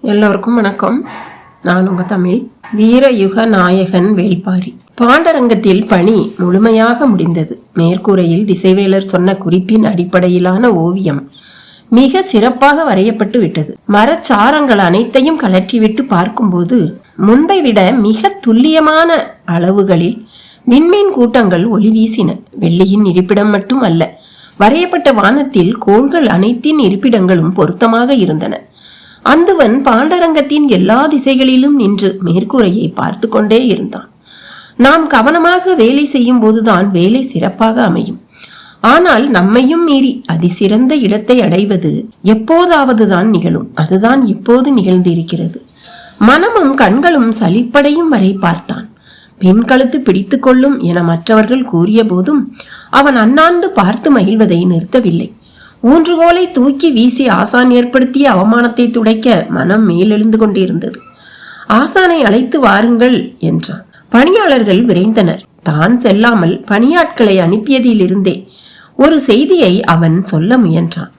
எல்லோருக்கும் வணக்கம். நான் உங்க தமிழ் வீரயுக நாயகன் வேள்பாரி. பாண்டரங்கத்தில் பணி முழுமையாக முடிந்தது. மேற்கூரையில் திசைவேலர் சொன்ன குறிப்பின் அடிப்படையிலான ஓவியம் மிக சிறப்பாக வரையப்பட்டு விட்டது. மரச்சாரங்கள் அனைத்தையும் கலற்றிவிட்டு பார்க்கும்போது முன்பை விட மிக துல்லியமான அளவுகளில் விண்மீன் கூட்டங்கள் ஒளி வீசின. வெள்ளியின் இருப்பிடம் மட்டும் அல்ல, வரையப்பட்ட வானத்தில் கோள்கள் அனைத்தின் இருப்பிடங்களும் பொருத்தமாக இருந்தன. அந்துவன் பாண்டரங்கத்தின் எல்லா திசைகளிலும் நின்று மேற்கூரையை பார்த்து கொண்டே இருந்தான். நாம் கவனமாக வேலை செய்யும் போதுதான் வேலை சிறப்பாக அமையும். ஆனால் நம்மையும் மீறி அதிசிறந்த இடத்தை அடைவது எப்போதாவதுதான் நிகழும். அதுதான் இப்போது நிகழ்ந்திருக்கிறது. மனமும் கண்களும் சலிப்படையும் வரை பார்த்தான். பெண் கழுத்து பிடித்து கொள்ளும் என மற்றவர்கள் கூறிய போதும் அவன் அண்ணாந்து பார்த்து மகிழ்வதை நிறுத்தவில்லை. ஊன்றுகோலை தூக்கி வீசி ஆசான் ஏற்படுத்திய அவமானத்தை துடைக்க மனம் மேலெழுந்து கொண்டிருந்தது. ஆசானை அழைத்து வாருங்கள் என்றான். பணியாளர்கள் விரைந்தனர். தான் செல்லாமல் பணியாட்களை அனுப்பியதிலிருந்தே ஒரு செய்தியை அவன் சொல்ல முயன்றான்.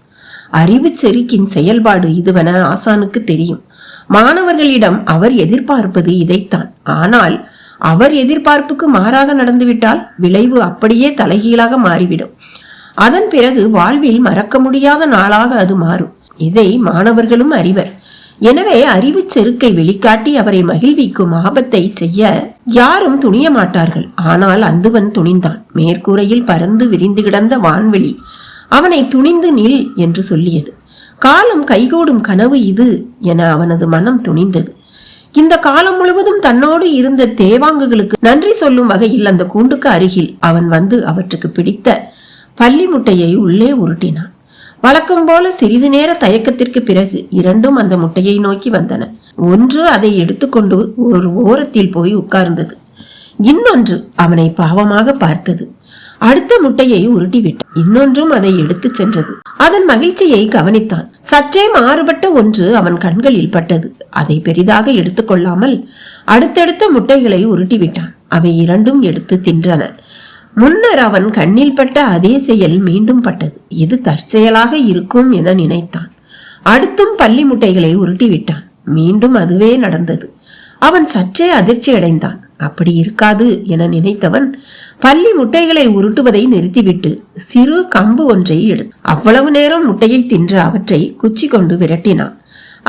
அறிவு செருக்கின் செயல்பாடு இதுவென ஆசானுக்கு தெரியும். மாணவர்களிடம் அவர் எதிர்பார்ப்பது இதைத்தான். ஆனால் அவர் எதிர்பார்ப்புக்கு மாறாக நடந்துவிட்டால் விளைவு அப்படியே தலைகீழாக மாறிவிடும். அதன் பிறகு வாழ்வில் மறக்க முடியாத நாளாக அது மாறும். இதை மாணவர்களும் அறிவர். எனவே அறிவு செருக்கை வெளிக்காட்டி அவரை மகிழ்விக்கும் ஆபத்தை செய்ய யாரும் துணிய மாட்டார்கள். ஆனால் அந்துவன் துணிந்தான். மேற்கூரையில் பறந்து விரிந்து கிடந்த வான்வெளி அவனை துணிந்து நில் என்று சொல்லியது. காலம் கைகூடும் கனவு இது என அவனது மனம் துணிந்தது. இந்த காலம் முழுவதும் தன்னோடு இருந்த தேவாங்குகளுக்கு நன்றி சொல்லும் வகையில் அந்த கூண்டுக்கு அருகில் அவன் வந்து அவற்றுக்கு பிடித்த பள்ளி முட்டையை உள்ளே உருட்டினான். வழக்கம் போல சிறிது நேர தயக்கத்திற்கு பிறகு இரண்டும் அந்த முட்டையை நோக்கி வந்தன. ஒன்று அதை எடுத்துக்கொண்டு ஒரு ஓரத்தில் போய் உட்கார்ந்தது. இன்னொன்று அவனை பாவமாக பார்த்தது. அடுத்த முட்டையை உருட்டிவிட்டான். இன்னொன்றும் அதை எடுத்து சென்றது. அதன் மகிழ்ச்சியை கவனித்தான். சற்றே மாறுபட்ட ஒன்று அவன் கண்களில் பட்டது. அதை பெரிதாக எடுத்துக்கொள்ளாமல் அடுத்தடுத்த முட்டைகளை உருட்டிவிட்டான். அவை இரண்டும் எடுத்து தின்றன. முன்னர் அவன் கண்ணில் பட்ட அதே செயல் மீண்டும் பட்டது. இது தற்செயலாக இருக்கும் என நினைத்தான். அடுத்தும் பள்ளி முட்டைகளை உருட்டிவிட்டான். மீண்டும் அதுவே நடந்தது. அவன் சற்றே அதிர்ச்சி அடைந்தான். அப்படி இருக்காது என நினைத்தவன் பள்ளி முட்டைகளை உருட்டுவதை நிறுத்திவிட்டு சிறு கம்பு ஒன்றை எடுத்து அவ்வளவு நேரம் முட்டையை தின்று அவற்றை குச்சி கொண்டு விரட்டினான்.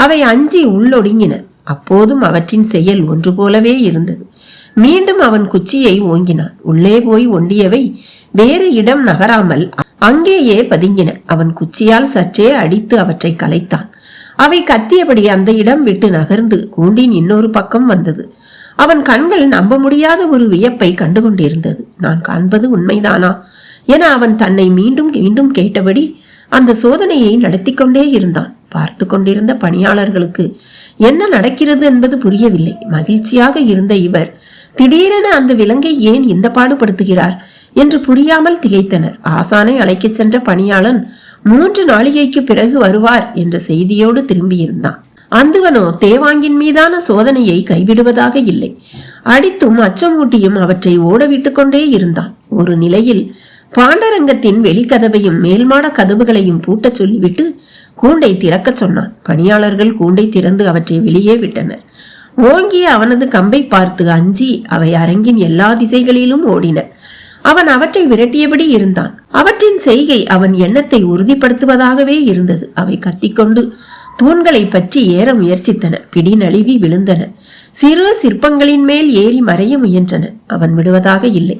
அவை அஞ்சி உள்ளொடுங்கின. அப்போதும் அவற்றின் செயல் ஒன்று போலவே இருந்தது. மீண்டும் அவன் குச்சியை ஓங்கினான். உள்ளே போய் ஒண்டியவை வேறு இடம் நகராமல் அங்கேயே பதுங்கின. அவன் குச்சியால் சற்றே அடித்து அவற்றை கலைத்தான். அவை கத்தியபடி அந்த இடம் விட்டு நகர்ந்து கூண்டின் இன்னொரு பக்கம் வந்தது. அவன் கண்கள் நம்ப முடியாத ஒரு வியப்பை கண்டுகொண்டிருந்தது. நான் காண்பது உண்மைதானா என அவன் தன்னை மீண்டும் மீண்டும் கேட்டபடி அந்த சோதனையை நடத்தி கொண்டே இருந்தான். பார்த்து கொண்டிருந்த பணியாளர்களுக்கு என்ன நடக்கிறது என்பது புரியவில்லை. மகிழ்ச்சியாக இருந்த இவர் திடீரென அந்த விலங்கை ஏன் இந்த பாடுபடுத்துகிறார் என்று புரியாமல் திகைத்தனர். ஆசானை அழைக்கச் சென்ற பணியாளன் 3 நாளிகைக்கு பிறகு வருவார் என்ற செய்தியோடு திரும்பியிருந்தான். அந்துவனோ தேவாங்கின் மீதான சோதனையை கைவிடுவதாக இல்லை. அடித்தும் அச்சமூட்டியும் அவற்றை ஓடவிட்டு கொண்டே இருந்தான். ஒரு நிலையில் பாண்டரங்கத்தின் வெளிக்கதவையும் மேல்மாட கதவுகளையும் பூட்ட சொல்லிவிட்டு கூண்டை திறக்க சொன்னான். பணியாளர்கள் கூண்டை திறந்து அவற்றை வெளியே விட்டனர். ஓங்கிய அவனது கம்பை பார்த்து அஞ்சி அவை அரங்கின் எல்லா திசைகளிலும் ஓடின. அவன் அவற்றை விரட்டியபடி இருந்தான். அவற்றின் செய்கை அவன் எண்ணத்தை உறுதிப்படுத்துவதாகவே இருந்தது. அவை கத்திக்கொண்டு தூண்களை பற்றி ஏற முயற்சித்தன. பிடி நழுவி விழுந்தன. சிறு சிற்பங்களின் மேல் ஏறி மறைய முயன்றன. அவன் விடுவதாக இல்லை.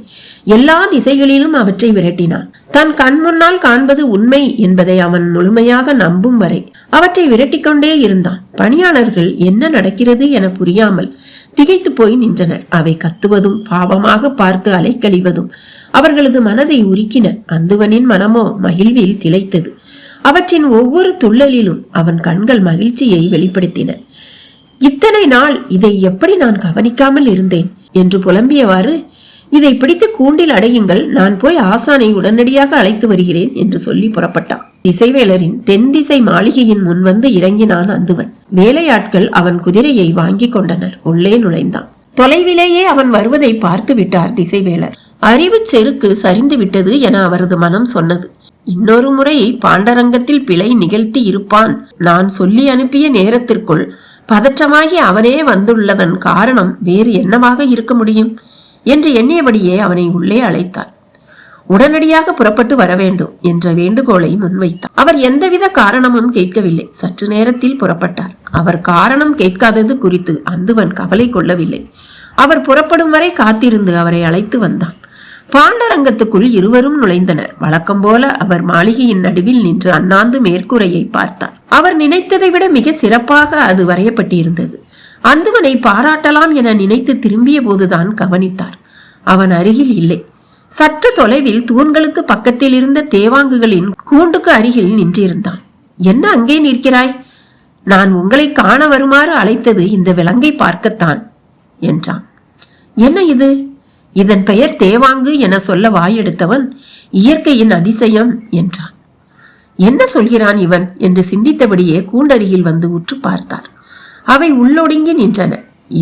எல்லா திசைகளிலும் அவற்றை விரட்டினான். தன் கண் முன்னால் காண்பது உண்மை என்பதை அவன் முழுமையாக நம்பும் வரை அவற்றை விரட்டி கொண்டே இருந்தான். பணியாளர்கள் என்ன நடக்கிறது என புரியாமல் திகைத்து போய் நின்றனர். அவை கத்துவதும் பாவமாக பார்த்து அலைக்கழிவதும் அவர்களது மனதை உருக்கின. அந்துவனின் மனமோ மகிழ்வில் திளைத்தது. அவற்றின் ஒவ்வொரு துள்ளலிலும் அவன் கண்கள் மகிழ்ச்சியை வெளிப்படுத்தின. இத்தனை நாள் இதை எப்படி நான் கவனிக்காமல் இருந்தேன் என்று புலம்பியவாறு, இதை பிடித்து கூண்டில் அடையுங்கள், நான் போய் ஆசானை உடனடியாக அழைத்து வருகிறேன் என்று சொல்லி புறப்பட்டான். திசைவேலரின் தென் திசை மாளிகையின் முன் வந்து இறங்கினான் அந்துவன். வேலையாட்கள் அவன் குதிரையை வாங்கி கொண்டனர். உள்ளே நுழைந்தான். தொலைவிலேயே அவன் வருவதை பார்த்து விட்டார் திசைவேலர். அறிவு செருக்கு சரிந்து விட்டது என அவரது மனம் சொன்னது. இன்னொரு முறை பாண்டரங்கத்தில் பிழை நிகழ்த்தி இருப்பான். நான் சொல்லி அனுப்பிய நேரத்திற்குள் பதற்றமாகி அவனே வந்துள்ளதன் காரணம் வேறு என்னவாக இருக்க முடியும் என்று எண்ணியபடியே அவனை உள்ளே அழைத்தார். உடனடியாக புறப்பட்டு வர வேண்டும் என்ற வேண்டுகோளை முன்வைத்தார். அவர் எந்தவித காரணமும் கேட்கவில்லை. சற்று நேரத்தில் புறப்பட்டார். அவர் காரணம் கேட்காதது குறித்து அந்துவன் கவலை கொள்ளவில்லை. அவர் புறப்படும் வரை காத்திருந்து அவரை அழைத்து வந்தான். பாண்டரங்கத்துக்குள் இருவரும் நுழைந்தனர். வழக்கம் போல அவர் மாளிகையின் நடுவில் நின்று அண்ணாந்து மேற்கூரையை பார்த்தார். அவர் நினைத்ததை விட மிக சிறப்பாக அது வரையப்பட்டிருந்தது. அந்துவனை பாராட்டலாம் என நினைத்து திரும்பிய போதுதான் கவனித்தார். அவன் அருகில் இல்லை. சற்று தொலைவில் தூண்களுக்கு பக்கத்தில் இருந்த தேவாங்குகளின் கூண்டுக்கு அருகில் நின்றிருந்தான். என்ன அங்கே நிற்கிறாய்? நான் உங்களை காண வருமாறு அழைத்தது இந்த விலங்கை பார்க்கத்தான் என்றான். என்ன இது? இதன் பெயர் தேவாங்கு என சொல்ல வாயெடுத்தவன் இயற்கையின் அதிசயம் என்றான். என்ன சொல்கிறான் இவன் என்று சிந்தித்தபடியே கூண்டருகில் வந்து உற்று பார்த்தார். அவை உள்ளொடுங்கி நின்றன.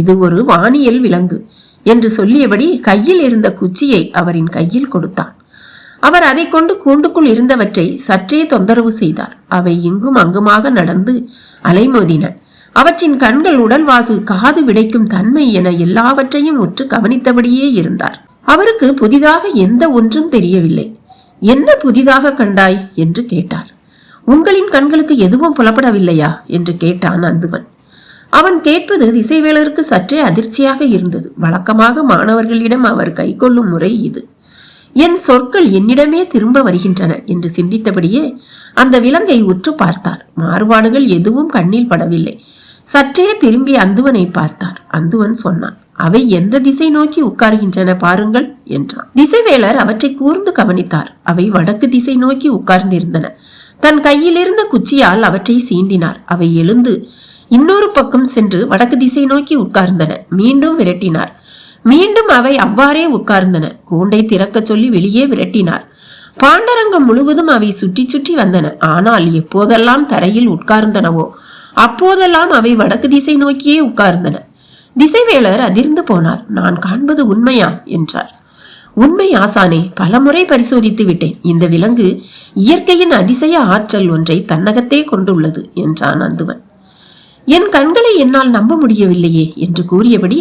இது ஒரு வானியல் விலங்கு என்று சொல்லியபடி கையில் இருந்த குச்சியை அவரின் கையில் கொடுத்தான். அவர் அதை கொண்டு கூண்டுக்குள் இருந்தவற்றை சற்றே தொந்தரவு செய்தார். அவை இங்கும் அங்குமாக நடந்து அலைமோதின. அவற்றின் கண்கள் உடல்வாகு, காது விடைக்கும் தன்மை என எல்லாவற்றையும் உற்று கவனித்தபடியே இருந்தார். அவருக்கு புதிதாக எந்த ஒன்றும் தெரியவில்லை. என்ன புதிதாக கண்டாய் என்று கேட்டார். உங்களின் கண்களுக்கு எதுவும் புலப்படவில்லையா என்று கேட்டான் அந்துவன். அவன் கேட்பது திசைவேலருக்கு சற்றே அதிர்ச்சியாக இருந்தது. வழக்கமாக மாணவர்களிடம் அவர் கை கொள்ளும் முறை இது. என் சொற்கள் என்னிடமே திரும்ப வருகின்றன என்று சிந்தித்தபடியே அந்த விலங்கை உற்று பார்த்தார். மாறுபாடுகள் எதுவும் கண்ணில் படவில்லை. சற்றே திரும்பி அந்துவனை பார்த்தார். அந்துவன் சொன்னான், அவை எந்த திசை நோக்கி உட்கார்கின்றன பாருங்கள் என்றான். திசைவேலர் அவற்றை கூர்ந்து கவனித்தார். அவை வடக்கு திசை நோக்கி உட்கார்ந்திருந்தன. தன் கையில் இருந்த குச்சியால் அவற்றை சீண்டினார். அவை எழுந்து இன்னொரு பக்கம் சென்று வடக்கு திசை நோக்கி உட்கார்ந்தன. மீண்டும் விரட்டினார். மீண்டும் அவை அவ்வாறே உட்கார்ந்தன. கூண்டை திறக்க சொல்லி வெளியே விரட்டினார். பாண்டரங்கம் முழுவதும் அவை சுற்றி சுற்றி வந்தன. ஆனால் எப்போதெல்லாம் தரையில் உட்கார்ந்தனவோ அப்போதெல்லாம் அவை வடக்கு திசை நோக்கியே உட்கார்ந்தன. திசைவேலர் அதிர்ந்து போனார். நான் காண்பது உண்மையா என்றார். உண்மை ஆசானே, பலமுறை பரிசோதித்து விட்டேன். இந்த விலங்கு இயற்கையின் அதிசய ஆற்றல் ஒன்றை தன்னகத்தே கொண்டுள்ளது என்றான் அந்துவன். என் கண்களை என்னால் நம்ப முடியவில்லையே என்று கூறியபடி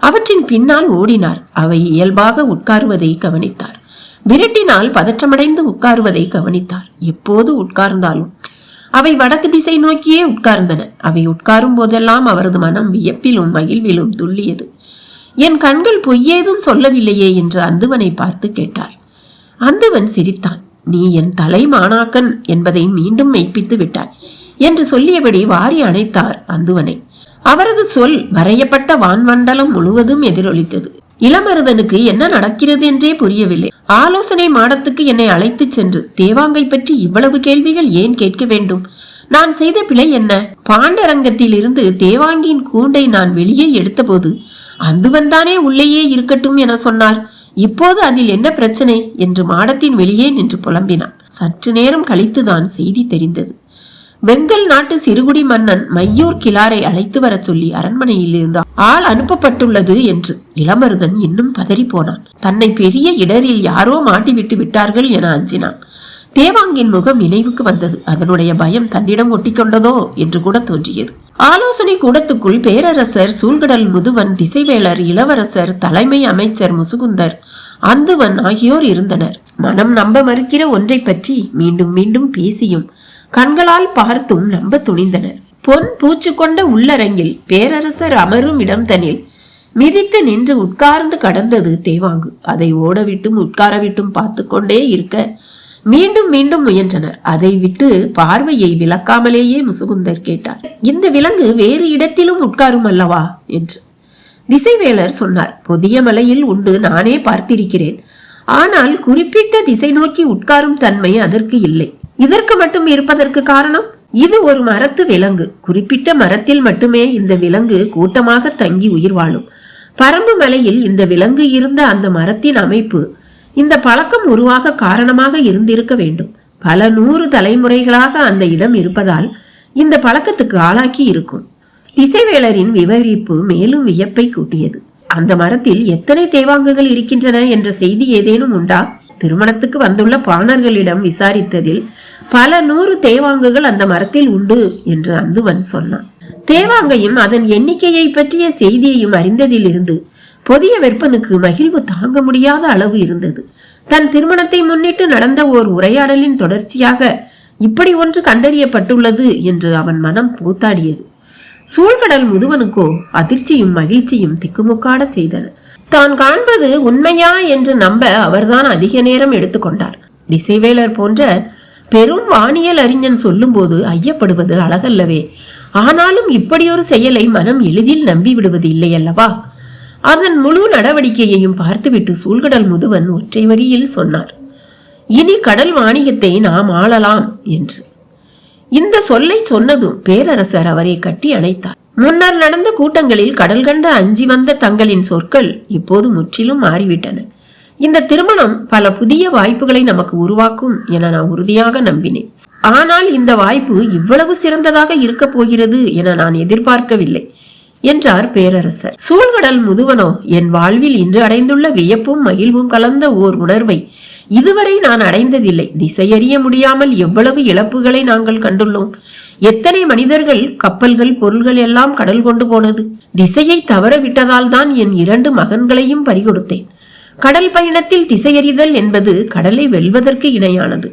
அவற்றின் பின்னால் ஓடினார். அவை இயல்பாக உட்காருவதை கவனித்தார். விரட்டினால் பதற்றமடைந்து உட்காருவதை கவனித்தார். எப்போது உட்கார்ந்தாலும் அவை வடக்கு திசை நோக்கியே உட்கார்ந்தன. அவை உட்காரும் போதெல்லாம் அவரது மனம் வியப்பிலும் மகிழ்விலும் துள்ளியது. என் கண்கள் பொய்யேதும் சொல்லவில்லையே என்று அந்துவனை பார்த்து கேட்டார். அந்துவன் சிரித்தான். நீ என் தலை மாணாக்கன் என்பதை மீண்டும் மெய்ப்பித்து விட்டாய் என்று சொல்லியபடி வாரி அணைத்தார் அந்துவனை. அவரது சொல் வரையப்பட்ட வான்மண்டலம் முழுவதும் எதிரொலித்தது. இளமருதனுக்கு என்ன நடக்கிறது என்றே புரியவில்லை. ஆலோசனை மாடத்துக்கு என்னை அழைத்து சென்று தேவாங்கை பற்றி இவ்வளவு கேள்விகள் ஏன் கேட்க வேண்டும்? நான் செய்த பிழை என்ன? பாண்டரங்கத்தில் இருந்து தேவாங்கியின் கூண்டை நான் வெளியே எடுத்த போது அந்துவன் தானே உள்ளேயே இருக்கட்டும் என சொன்னார். இப்போது அதில் என்ன பிரச்சனை என்று மாடத்தின் வெளியே நின்று புலம்பினான். சற்று நேரம் கழித்துதான் செய்தி தெரிந்தது. வெங்கல் நாட்டு சிறுகுடி மன்னன் மையூர் கிளாரை அழைத்து வர சொல்லி அரண்மனையில் இருந்து ஆள் அனுப்பப்பட்டுள்ளது என்று. இளமருதன் இன்னும் பதறி போனான். தன்னை பெரிய இடரில் யாரோ மாட்டிவிட்டு விட்டார்கள் என அஞ்சினான். தேவாங்கின் முகம் நினைவுக்கு வந்தது. அதனுடைய பயம் தன்னிடம் ஒட்டி கொண்டதோ என்று கூட தோன்றியது. ஆலோசனை கூடத்துக்குள் பேரரசர் சூழ்கடல் முதுவன், திசைவேலர், இளவரசர், தலைமை அமைச்சர் முசுகுந்தர், அந்துவன் ஆகியோர் இருந்தனர். மனம் நம்ப மறுக்கிற ஒன்றை பற்றி மீண்டும் மீண்டும் பேசியும் கண்களால் பார்த்தும் நம்ப துணிந்தனர். பொன் பூச்சு கொண்ட உள்ளரங்கில் பேரரசர் அமரும் இடம் தனில் மிதித்து நின்று உட்கார்ந்து கடந்தது தேவாங்கு. அதை ஓடவிட்டும் உட்காரவிட்டும் பார்த்து கொண்டே இருக்க மீண்டும் மீண்டும் முயன்றனர். அதை விட்டு பார்வையை விலக்காமலேயே முசுகுந்தர் கேட்டார், இந்த விலங்கு வேறு இடத்திலும் உட்காரும் அல்லவா என்று. திசைவேலர் சொன்னார், புதிய மலையில் உண்டு, நானே பார்த்திருக்கிறேன். ஆனால் குறிப்பிட்ட திசை நோக்கி உட்காரும் தன்மை அதற்கு இல்லை. இதற்கு மட்டும் இருப்பதற்கு காரணம், இது ஒரு மரத்து விலங்கு. குறிப்பிட்ட மரத்தில் மட்டுமே இந்த விலங்கு கூட்டமாக தங்கி உயிர் வாழும். பரம்பு மலையில் இந்த விலங்கு இருந்த அந்த மரத்தின் அமைப்பு இந்த பழக்கம் உருவாக காரணமாக இருந்திருக்க வேண்டும். பல 100 தலைமுறைகளாக அந்த இடம் இருப்பதால் இந்த பழக்கத்துக்கு ஆளாக்கி இருக்கும். திசைவேலரின் விவரிப்பு மேலும் வியப்பை கூட்டியது. அந்த மரத்தில் எத்தனை தேவாங்குகள் இருக்கின்றன என்ற செய்தி ஏதேனும் உண்டா? திருமணத்துக்கு வந்துள்ள பாணர்களிடம் விசாரித்ததில் பல 100 தேவாங்குகள் அந்த மரத்தில் உண்டு என்று அந்துவன் சொன்னான். தேவாங்கையும் அதன் எண்ணிக்கையை பற்றிய செய்தியையும் அறிந்ததிலிருந்து புதிய வெப்பனுக்கு மகிழ்வு தாங்க முடியாத அளவு இருந்தது. தன் திருமணத்தை முன்னிட்டு நடந்த ஓர் உரையாடலின் தொடர்ச்சியாக இப்படி ஒன்று கண்டறியப்பட்டுள்ளது என்று அவன் மனம் கூத்தாடியது. சூழ்கடல் முதுவனுக்கோ அதிர்ச்சியும் மகிழ்ச்சியும் திக்குமுக்காட செய்தன. தான் காண்பது உண்மையா என்று நம்ப அவர்தான் அதிக நேரம் எடுத்துக்கொண்டார். திசைவேலர் போன்ற பெரும் வானியல் அறிஞன் சொல்லும் போது ஐயப்படுவது அழகல்லவே. ஆனாலும் இப்படியொரு செயலை மனம் எளிதில் நம்பி விடுவது இல்லை அல்லவா? அதன் முழு நடவடிக்கையையும் பார்த்துவிட்டு சூழ்கடல் முதுவன் ஒற்றை வரியில் சொன்னார், இனி கடல் வாணிகத்தை நாம் ஆளலாம் என்று. இந்த சொல்லை சொன்னதும் பேரரசர் அவரை கட்டி அணைத்தார். முன்னர் நடந்த கூட்டங்களில் கடல் கண்டு அஞ்சி வந்த தங்களின் சொற்கள் இப்போது முற்றிலும் மாறிவிட்டன. இந்த திருமணம் பல புதிய வாய்ப்புகளை நமக்கு உருவாக்கும் என நான் உறுதியாக நம்பினேன். ஆனால் இந்த வாய்ப்பு இவ்வளவு சிறந்ததாக இருக்க போகிறது என நான் எதிர்பார்க்கவில்லை என்றார் பேரரசர். சூழ்கடல் முதுவனோ, என் வாழ்வில் இன்று அடைந்துள்ள வியப்பும் மகிழ்வும் கலந்த ஓர் உணர்வை இதுவரை நான் அடைந்ததில்லை. திசையறிய முடியாமல் எவ்வளவு இழப்புகளை நாங்கள் கண்டுள்ளோம். எத்தனை மனிதர்கள், கப்பல்கள், பொருள்கள் எல்லாம் கடல் கொண்டு போனது. திசையை தவற விட்டதால் தான் என் 2 மகன்களையும் பறிகொடுத்தேன். கடல் பயணத்தில் திசையறிதல் என்பது கடலை வெல்வதற்கு இணையானது.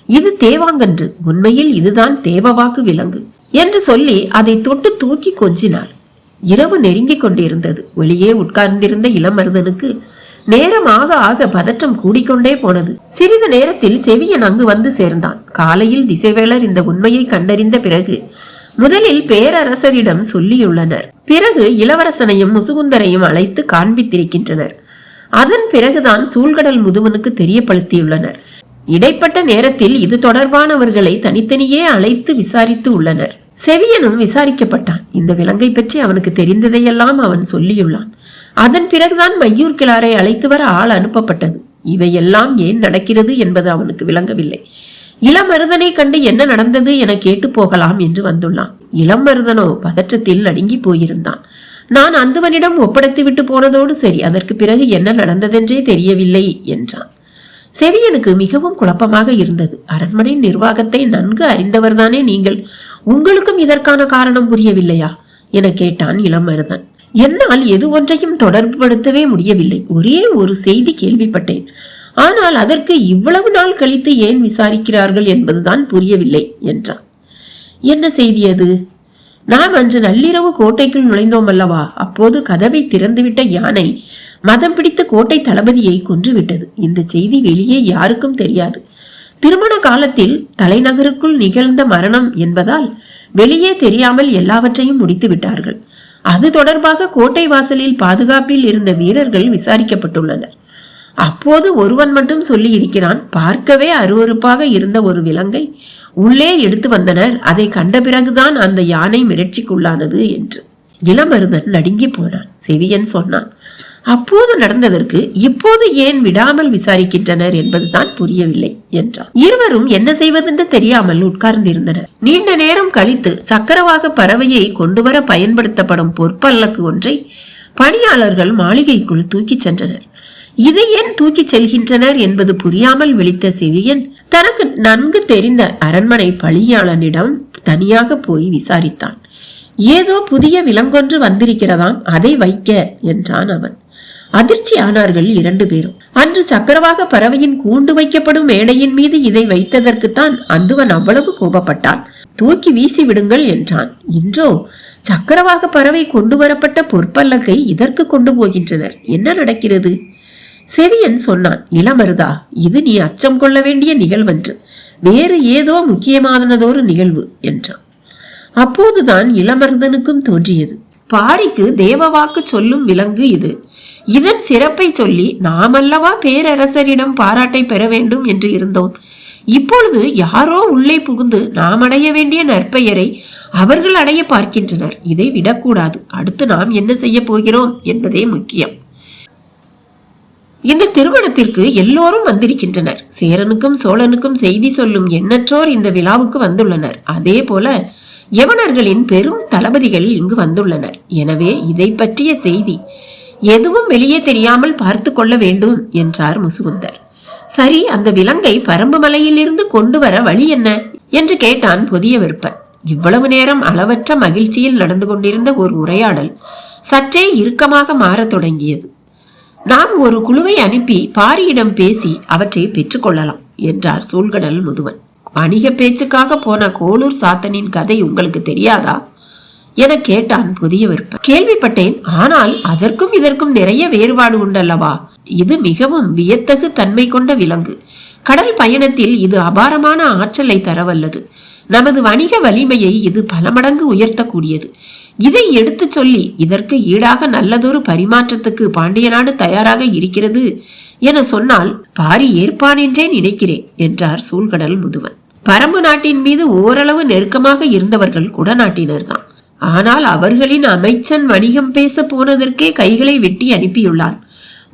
இது தேவாங்கன்று, உண்மையில் இதுதான் தேவவாக்கு விலங்கு என்று சொல்லி அதை தொட்டு தூக்கி கொஞ்சினார். இரவு நெருங்கிக் கொண்டிருந்தது. வெளியே உட்கார்ந்திருந்த இளமருதனுக்கு நேரம் ஆக ஆக பதற்றம் கூடிக்கொண்டே போனது. சிறிது நேரத்தில் செவியன் அங்கு வந்து சேர்ந்தான். காலையில் திசைவேலர் இந்த உண்மையை கண்டறிந்த பிறகு முதலில் பேரரசரிடம் சொல்லியுள்ளனர். பிறகு இளவரசனையும் முசுகுந்தரையும் அழைத்து காண்பித்திருக்கின்றனர். அதன் பிறகுதான் சூழ்கடல் முதுவனுக்கு தெரியப்படுத்தியுள்ளனர். இடைப்பட்ட நேரத்தில் இது தொடர்பானவர்களை தனித்தனியே அழைத்து விசாரித்து உள்ளனர். செவியனும் விசாரிக்கப்பட்டான். இந்த விலங்கை பற்றி அவனுக்கு தெரிந்ததையெல்லாம் அவன் சொல்லியுள்ளான். அதன் பிறகுதான் மையூர் கிளாரை அழைத்து வர ஆள் அனுப்பப்பட்டது. இவையெல்லாம் ஏன் நடக்கிறது என்பது அவனுக்கு விளங்கவில்லை. இளமருதனை கண்டு என்ன நடந்தது என கேட்டு போகலாம் என்று வந்துள்ளான். இளமருதனோ பதற்றத்தில் நடுங்கி போயிருந்தான். நான் அந்துவனிடம் ஒப்படைத்து விட்டு போனதோடு சரி, அதற்கு பிறகு என்ன நடந்ததென்றே தெரியவில்லை என்றான். செவியனுக்கு மிகவும் குழப்பமாக இருந்தது. அரண்மனை நிர்வாகத்தை நன்கு அறிந்தவர்தானே நீங்கள், உங்களுக்கும் இதற்கான காரணம் புரியவில்லையா என கேட்டான் இளமருதன். என்னால் எது ஒன்றையும் தொடர்புபடுத்தவே முடியவில்லை. ஒரே ஒரு செய்தி கேள்விப்பட்டேன். ஆனால் அதற்கு இவ்வளவு நாள் கழித்து ஏன் விசாரிக்கிறார்கள் என்பதுதான் புரியவில்லை என்றான். என்ன செய்தி அது? நாம் அன்று நள்ளிரவு கோட்டைக்குள் நுழைந்தோம் அல்லவா? அப்போது கதவை திறந்துவிட்ட யானை மதம் பிடித்த கோட்டை தளபதியை கொன்றுவிட்டது. இந்த செய்தி வெளியே யாருக்கும் தெரியாது. திருமண காலத்தில் தலைநகருக்குள் நிகழ்ந்த மரணம் என்பதால் வெளியே தெரியாமல் எல்லாவற்றையும் முடித்து விட்டார்கள். அது தொடர்பாக கோட்டை வாசலில் பாதுகாப்பில் இருந்த வீரர்கள் விசாரிக்கப்பட்டுள்ளனர். அப்போது ஒருவன் மட்டும் சொல்லி இருக்கிறான், பார்க்கவே அருவருப்பாக இருந்த ஒரு விலங்கை உள்ளே எடுத்து வந்தனர். அதை கண்ட பிறகுதான் அந்த யானை மிரட்சிக்குள்ளானது என்று. இளமருதன் நடுங்கி போனான். செவியன் சொன்னான், அப்போது நடந்ததற்கு இப்போது ஏன் விடாமல் விசாரிக்கின்றனர் என்பதுதான் புரியவில்லை என்றான். இருவரும் என்ன செய்வதென்று தெரியாமல் உட்கார்ந்திருந்தனர். நீண்ட நேரம் கழித்து சக்கரவாக பறவையை கொண்டுவர பயன்படுத்தப்படும் பொற்பல்லக்கு ஒன்றை பணியாளர்கள் மாளிகைக்குள் தூக்கிச் சென்றனர். இதை ஏன் தூக்கிச் செல்கின்றனர் என்பது புரியாமல் விழித்த செவியன் தனக்கு நன்கு தெரிந்த அரண்மனை பணியாளனிடம் தனியாக போய் விசாரித்தான். ஏதோ புதிய விலங்கொன்று வந்திருக்கிறதாம், அதை வைக்க என்றான் அவன். அதிர்ச்சி ஆனார்கள் 2 பேரும். அன்று சக்கரவாக பறவையின் கூண்டு வைக்கப்படும் மேடையின் மீது இதை வைத்ததற்குத்தான் அந்துவன் அவ்வளவு கோபப்பட்டான். தூக்கி வீசி விடுங்கள் என்றான். இன்றோ சக்கரவாக பறவை கொண்டு வரப்பட்ட பொற்பல்லக்கை இதற்கு கொண்டு போகின்றனர். என்ன நடக்கிறது? செவியன் சொன்னான், இளமருதா, இது நீ அச்சம் கொள்ள வேண்டிய நிகழ்வன்று, வேறு ஏதோ முக்கியமானதொரு நிகழ்வு என்றான். அப்போதுதான் இளமருதனுக்கும் தோன்றியது, பாரிக்கு தேவவாக்கு சொல்லும் விலங்கு இது. இதன் சிறப்பை சொல்லி நாமல்லவா பேரரசரிடம் பாராட்டை பெற வேண்டும் என்று இருந்தோம். இப்பொழுது யாரோ உள்ளே புகுந்து நாம் அடைய வேண்டிய நற்பெயரை அவர்கள் அடைய பார்க்கின்றனர். இதை விடக்கூடாது. அடுத்து நாம் என்ன செய்ய போகிறோம் என்பதே முக்கியம். இந்த திருமணத்திற்கு எல்லோரும் வந்திருக்கின்றனர். சேரனுக்கும் சோழனுக்கும் செய்தி சொல்லும் எண்ணற்றோர் இந்த விழாவுக்கு வந்துள்ளனர். அதே போல யவனர்களின் பெரும் தளபதிகள் இங்கு வந்துள்ளனர். எனவே இதை பற்றிய செய்தி எதுவும் வெளியே தெரியாமல் பார்த்து கொள்ள வேண்டும் என்றார் முசுகுந்தர். சரி, அந்த விலங்கை பரம்பு மலையில் இருந்து கொண்டு வர வழி என்ன என்று கேட்டான் புதிய விருப்பன். இவ்வளவு நேரம் அளவற்ற மகிழ்ச்சியில் நடந்து கொண்டிருந்த ஒரு உரையாடல் சற்றே இறுக்கமாக மாறத் தொடங்கியது. நாம் ஒரு குழுவை அனுப்பி பாரியிடம் பேசி அவற்றை பெற்றுக்கொள்ளலாம் என்றார் சூழ்கடல் முதுவன். வணிக பேச்சுக்காக போன கோளூர் சாத்தனின் கதை உங்களுக்கு தெரியாதா என கேட்டான் புதிய விற்பன். கேள்விப்பட்டேன், ஆனால் அதற்கும் இதற்கும் நிறைய வேறுபாடு உண்டல்லவா? இது மிகவும் வியத்தகு தன்மை கொண்ட விலங்கு. கடல் பயணத்தில் இது அபாரமான ஆற்றலை தரவல்லது. நமது வணிக வலிமையை இது பல மடங்கு உயர்த்தக்கூடியது. இதை எடுத்து சொல்லி இதற்கு ஈடாக நல்லதொரு பரிமாற்றத்துக்கு பாண்டிய நாடு தயாராக இருக்கிறது என சொன்னால் பாரி ஏற்பான் என்றே நினைக்கிறேன் என்றார் சூழ்கடல் முதுவன். பரம்பு நாட்டின் மீது ஓரளவு நெருக்கமாக இருந்தவர்கள் குடநாட்டினர் தான். ஆனால் அவர்களின் அமைச்சன் வணிகம் பேச போனதற்கே கைகளை வெட்டி அனுப்பியுள்ளான்.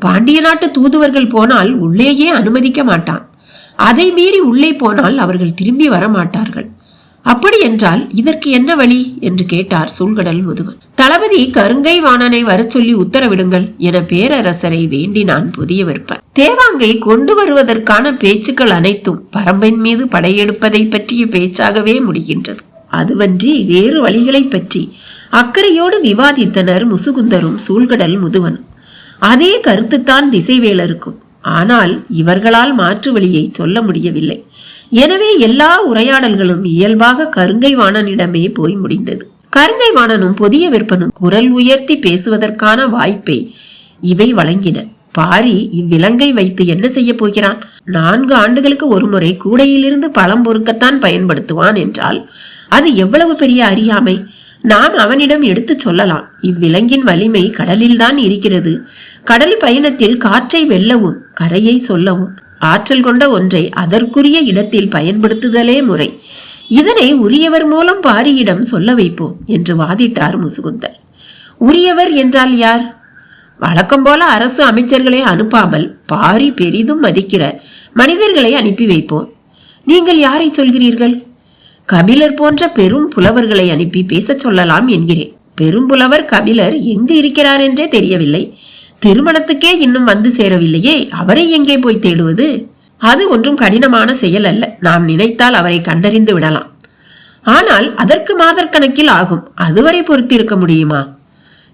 பாண்டிய நாட்டு தூதுவர்கள் போனால் உள்ளேயே அனுமதிக்க மாட்டான். அதை மீறி உள்ளே போனால் அவர்கள் திரும்பி வர மாட்டார்கள். அப்படி என்றால் இதற்கு என்ன வழி என்று கேட்டார் சூழ்கடல் முதுவன். தளபதி கருங்கை வாணனை வர சொல்லி உத்தரவிடுங்கள் என பேரரசரை வேண்டினான் புதிய விற்பன். தேவாங்கை கொண்டு வருவதற்கான பேச்சுக்கள் அனைத்தும் பரம்பின் மீது படையெடுப்பதை பற்றிய பேச்சாகவே முடிகின்றது. அதுவன்றி வேறு வழிகளை பற்றி அக்கறையோடு விவாதித்தனர் முசுகுந்தரும் சூழ்கடல் முதுவனும். அதே கருத்துத்தான் திசைவேலருக்கும். ஆனால் இவர்களால் மாற்று வழியை சொல்ல முடியவில்லை. எனவே எல்லா உரையாடல்களும் இயல்பாக கருங்கை வாணனிடமே போய் முடிந்தது. கருங்கை வாணனும் புதிய விற்பனும் குரல் உயர்த்தி பேசுவதற்கான வாய்ப்பை இவை வழங்கின. பாரி இவ்விலங்கை வைத்து என்ன செய்ய போகிறான்? 4 ஆண்டுகளுக்கு ஒரு முறை கூடையிலிருந்து பழம் பொறுக்கத்தான் பயன்படுத்துவான் என்றால் அது எவ்வளவு பெரிய அறியாமை! நாம் அவனிடம் எடுத்து சொல்லலாம். இவ்விலங்கின் வலிமை கடலில் தான் இருக்கிறது. கடல் பயணத்தில் காற்றை வெல்லவும் கரையை சொல்லவும் ஆற்றல் கொண்ட ஒன்றை அதற்குரிய இடத்தில் பயன்படுத்துதலே முறை. இதனை உரியவர் மூலம் பாரியிடம் சொல்ல வைப்போம் என்று வாதிட்டார் முசுகுந்தர். உரியவர் என்றால் யார்? வழக்கம் போல அரசு அமைச்சர்களை அனுப்பாமல் பாரி பெரிதும் மதிக்கிற மனிதர்களை அனுப்பி வைப்போம். நீங்கள் யாரை சொல்கிறீர்கள்? கபிலர் போன்ற பெரும் புலவர்களை அனுப்பி பேச சொல்லலாம் என்கிறேன். பெரும் புலவர் கபிலர் எங்கு இருக்கிறார் என்றே தெரியவில்லை. திருமணத்துக்கே இன்னும் வந்து சேரவில்லையே, அவரை எங்கே போய் தேடுவது? அது ஒன்றும் கடினமான செயல் அல்ல. நாம் நினைத்தால் அவரை கண்டறிந்து விடலாம். ஆனால் அதற்கு மாதக்கணக்கில் ஆகும். அதுவரை பொறுத்திருக்க முடியுமா?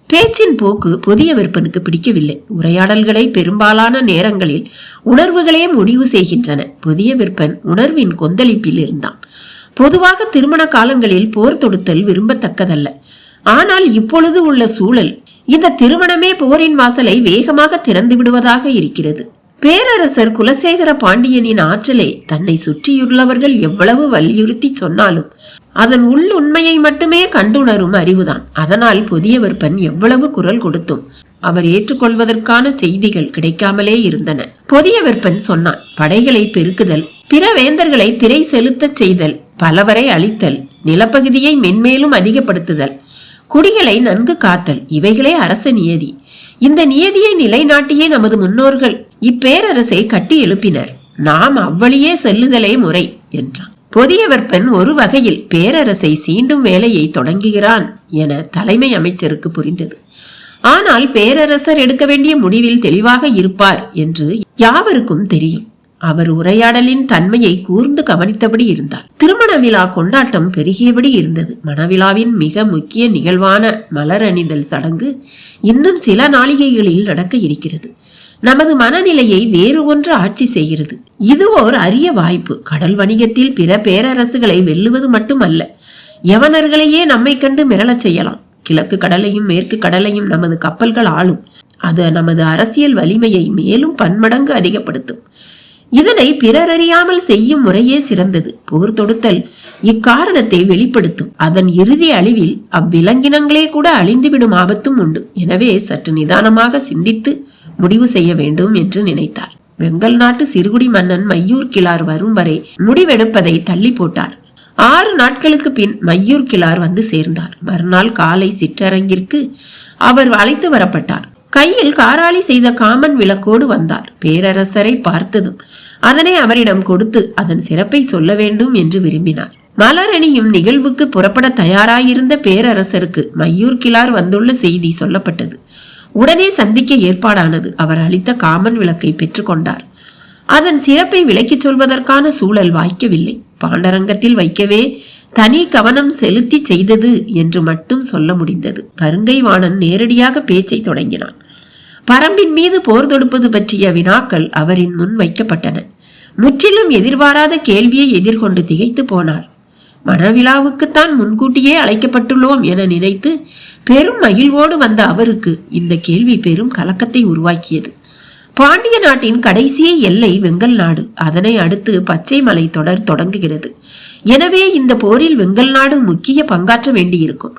பேச்சின் போக்கு புதிய விற்பனுக்கு பிடிக்கவில்லை. உரையாடல்களை பெரும்பாலான நேரங்களில் உணர்வுகளே முடிவு செய்கின்றன. புதிய விற்பன் உணர்வின் கொந்தளிப்பில் இருந்தான். பொதுவாக திருமண காலங்களில் போர் தொடுத்தல் விரும்பத்தக்கதல்ல. ஆனால் இப்பொழுது உள்ள சூழல் இந்த திருமணமே போரின் வாசலை வேகமாக திறந்து விடுவதாக இருக்கிறது. பேரரசர் குலசேகர பாண்டியனின் ஆற்றலை தன்னை சுற்றியுள்ளவர்கள் எவ்வளவு வலியுறுத்தி சொன்னாலும் அதன் உள் உண்மையை மட்டுமே கண்டுணரும் அறிவுதான். அதனால் புதிய விற்பன் எவ்வளவு குரல் கொடுத்தும் அவர் ஏற்றுக்கொள்வதற்கான செய்திகள் கிடைக்காமலே இருந்தன. புதிய விற்பன் சொன்னான். படைகளை பெருக்குதல், பிற வேந்தர்களை திரை செலுத்த செய்தல், பலவரை அழித்தல், நிலப்பகுதியை மென்மேலும் அதிகப்படுத்துதல், குடிகளை நன்கு காத்தல், இவைகளே அரச நியதி. இந்த நியதியை நிலைநாட்டியே நமது முன்னோர்கள் இப்பேரரசை கட்டி எழுப்பினர். நாம் அவ்வழியே செல்லுதலே முறை என்றான். புதிய விற்பன் ஒரு வகையில் பேரரசை சீண்டும் வேலையை தொடங்குகிறான் என தலைமை அமைச்சருக்கு புரிந்தது. ஆனால் பேரரசர் எடுக்க வேண்டிய முடிவில் தெளிவாக இருப்பார் என்று யாவருக்கும் தெரியும். அவர் உரையாடலின் தன்மையை கூர்ந்து கவனித்தபடி இருந்தார். திருமண விழா கொண்டாட்டம் பெருகியபடி இருந்தது. மணவிழாவின் மிக முக்கிய நிகழ்வான மலர் அணிதல் சடங்கு இன்னும் சில நாளிகைகளில் நடக்க இருக்கிறது. நமது மனநிலையை வேறு ஒன்று ஆட்சி செய்கிறது. இது ஓர் அரிய வாய்ப்பு. கடல் வணிகத்தில் பிற பேரரசுகளை வெல்லுவது மட்டுமல்ல, யவனர்களையே நம்மை கண்டு மிரளச் செய்யலாம். கிழக்கு கடலையும் மேற்கு கடலையும் நமது கப்பல்கள் ஆளும். அது நமது அரசியல் வலிமையை மேலும் பன்மடங்கு அதிகப்படுத்தும். இதனை பிறர் அறியாமல் செய்யும் முறையே சிறந்தது. போர் தொடுத்தல் இக்காரணத்தை வெளிப்படுத்தும். அதன் இறுதி அழிவில் அவ்விலங்கினங்களே கூட அழிந்துவிடும் ஆபத்தும் உண்டு. எனவே சற்று நிதானமாக சிந்தித்து முடிவு செய்ய வேண்டும் என்று நினைத்தார். வெங்கல் நாட்டு சிறுகுடி மன்னன் மையூர் கிழார் வரும் வரை முடிவெடுப்பதை தள்ளி போட்டார். 6 நாட்களுக்கு பின் மையூர் கிழார் வந்து சேர்ந்தார். மறுநாள் காலை சிற்றரங்கிற்கு அவர் அழைத்து வரப்பட்டார். கையில் காராளி செய்த காமன் விளக்கோடு வந்தார். பேரரசரை பார்த்ததும் அதனை அவரிடம் கொடுத்து அதன் சிறப்பை சொல்ல வேண்டும் என்று விரும்பினார். மலரணியும் நிகழ்வுக்கு புறப்பட தயாராயிருந்த பேரரசருக்கு மையூர் கிழார் வந்துள்ள செய்தி சொல்லப்பட்டது. உடனே சந்திக்க ஏற்பாடானது. அவர் அளித்த காமன் விளக்கை பெற்றுக்கொண்டார். அதன் சிறப்பை விளக்கி சொல்வதற்கான சூழல் வாய்க்கவில்லை. பாண்டரங்கத்தில் வைக்கவே தனி கவனம் செலுத்தி செய்தது என்று மட்டும் சொல்ல முடிந்தது. கருங்கை வாணன் நேரடியாக பேச்சை தொடங்கினான். பரம்பின் மீது போர் தொடுப்பது பற்றிய வினாக்கள் அவரின் முன் வைக்கப்பட்டன. முற்றிலும் எதிர்பாராத கேள்வியை எதிர்கொண்டு திகைத்து போனார். மணவிழாவுக்குத்தான் முன்கூட்டியே அழைக்கப்பட்டுள்ளோம் என நினைத்து பெரும் மகிழ்வோடு வந்த அவருக்கு இந்த கேள்வி பெரும் கலக்கத்தை உருவாக்கியது. பாண்டிய நாட்டின் கடைசி எல்லை வெங்கல் நாடு. அதனை அடுத்து பச்சை மலை தொடர் தொடங்குகிறது. எனவே இந்த போரில் வெங்கல் நாடு முக்கிய பங்காற்ற வேண்டியிருக்கும்.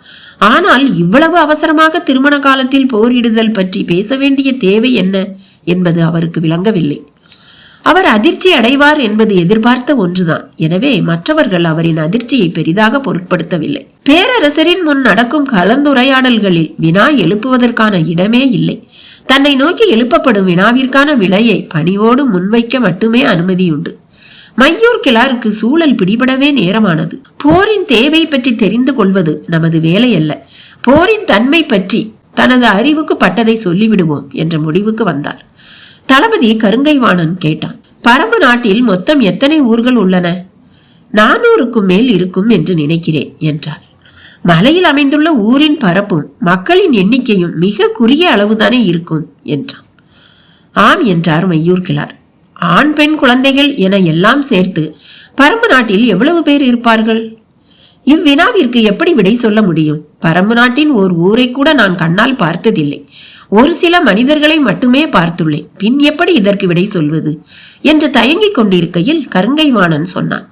ஆனால் இவ்வளவு அவசரமாக திருமண காலத்தில் போரிடுதல் பற்றி பேச வேண்டிய தேவை என்ன என்பது அவருக்கு விளங்கவில்லை. அவர் அதிர்ச்சி அடைவார் என்பது எதிர்பார்த்த ஒன்றுதான். எனவே மற்றவர்கள் அவரின் அதிர்ச்சியை பெரிதாக பொருட்படுத்தவில்லை. பேரரசரின் முன் நடக்கும் கலந்துரையாடல்களில் வினா எழுப்புவதற்கான இடமே இல்லை. தன்னை நோக்கி எழுப்பப்படும் வினாவிற்கான விலையை பணிவோடு முன்வைக்க மட்டுமே அனுமதியுண்டு. மையூர் கிழாருக்கு சூழல் பிடிபடவே நேரமானது. போரின் தேவை பற்றி தெரிந்து கொள்வது நமது வேலை அல்ல. போரின் தன்மை பற்றி தனது அறிவுக்கு பட்டதை சொல்லிவிடுவோம் என்ற முடிவுக்கு வந்தார். தளபதி கருங்கை வாணன் கேட்டான். பரம்பு நாட்டில் மொத்தம் எத்தனை ஊர்கள் உள்ளன? 400க்கும் மேல் இருக்கும் என்று நினைக்கிறேன் என்றார். மலையில் அமைந்துள்ள ஊரின் பரப்பும் மக்களின் எண்ணிக்கையும் மிக குறுகிய அளவுதானே இருக்கும் என்றான். ஆம் என்றார் மையூர் கிழார். ஆண் பெண் குழந்தைகள் என எல்லாம் சேர்த்து பரம்பு நாட்டில் எவ்வளவு பேர் இருப்பார்கள்? இவ்வினாவிற்கு எப்படி விடை சொல்ல முடியும்? பரம்பு நாட்டின் ஓர் ஊரை கூட நான் கண்ணால் பார்த்ததில்லை. ஒரு சில மனிதர்களை மட்டுமே பார்த்துள்ளேன். பின் எப்படி இதற்கு விடை சொல்வது என்று தயங்கிக் கொண்டிருக்கையில் கருங்கை வாணன் சொன்னான்.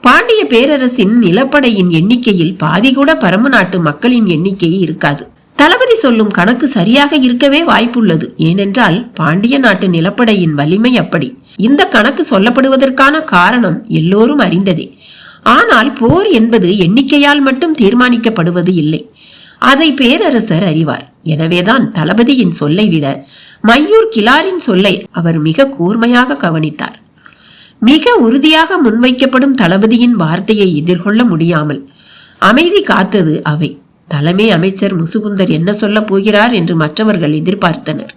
பாண்டிய பேரரசின் நிலப்படையின் எண்ணிக்கையில் பாதி கூட பரம்பு நாட்டு மக்களின் எண்ணிக்கை இருக்காது. தளபதி சொல்லும் கணக்கு சரியாக இருக்கவே வாய்ப்புள்ளது. ஏனென்றால் பாண்டிய நாட்டு நிலப்படையின் வலிமை அப்படி. இந்த கணக்கு சொல்லப்படுவதற்கான காரணம் எல்லோரும் அறிந்ததே. ஆனால் போர் என்பது எண்ணிக்கையால் மட்டும் தீர்மானிக்கப்படுவது இல்லை. அதை பேரரசர் அறிவார். எனவேதான் தளபதியின் சொல்லை விட மையூர் கிழாரின் சொல்லை அவர் மிக கூர்மையாக கவனித்தார். மிக உறுதியாக முன்வைக்கப்படும் தளபதியின் வார்த்தையை எதிர்கொள்ள முடியாமல் அமைதி காத்தது அவை. தலைமை அமைச்சர் முசுகுந்தர் என்ன சொல்ல போகிறார் என்று மற்றவர்கள் எதிர்பார்த்தனர்.